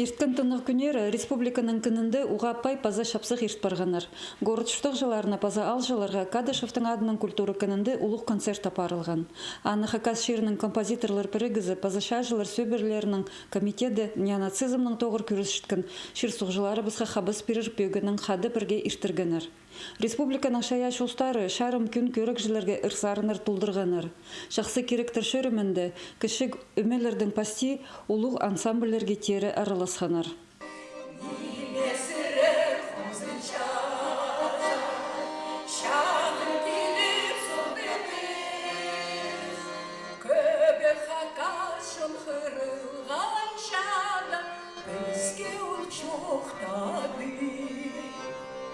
Ирткін тынық күнері республиканың кінінді уғаппай паза шапсық ирт барғанар. Городштық жыларына паза ал жыларға Кадышевтың адының культура кінінді ұлық концерт апарылған. Анны Хакас шерінің композиторлар бірігізі пазаша жылар сөбірлерінің комитеті неонацизмның тоғыр күресшіткін шерсуқ жылары бізға қабыз перірпегінің қады бірге иштіргенер. Республиканың шая шустары шарым күн көрік жыларға ұрсарыныр тұлдырғаныр. Шақсы керектір шөрімінді кішік өмелердің пасти ұлық ансамблерге тері араласқаныр.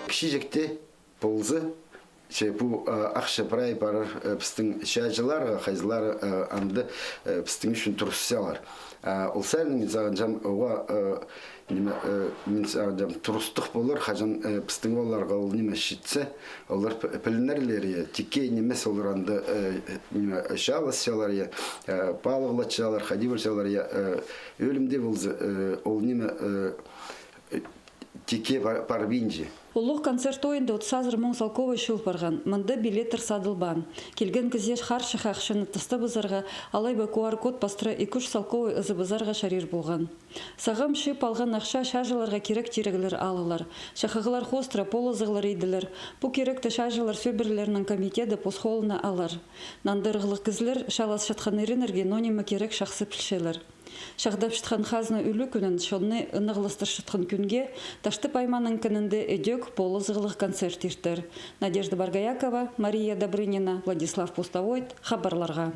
Кіші ползы, bu akşa pray barır pistің şajılar, xayzılar andı pistің üçün turusyalar. Olsaydı zağınjam oğa min zağınjam turustuk bolur, xajan pistің olar qal nime şitse, olar pilinlerleri tike nimes olur andı şalasyalar ya, balıqlatçalar, xadivalçalar ya ölümde bolzu ol nime tike parvinci. Улық концерт ойында отсазыр мұң салковы шыл барған, мұнда билеттер садылбан. Келген кізеш харшы қақшыны тысты бұзарға, алайба QR-код пастыра 2-3 салковы ұзы бұзарға шарир болған. Сағым шып алған ақша шажыларға керек терегілер алылар. Шақығылар хостра полызығылар еділер. Бұ керекті шажылар сөбірлерінің комитеті посхолына алар. Нандырғылық кізлер шалас шатқан ерінерге нонимы керек шақсы пілшелер. Шақдап шытқан қазны үлі күнін шонны ұнығылыстыр шытқан күнге ташты пайманың күнінде өдек полызығылық концерт ертір. Надежда Баргаякова, Мария Добрынина, Владислав Пустовойт, хабарларға.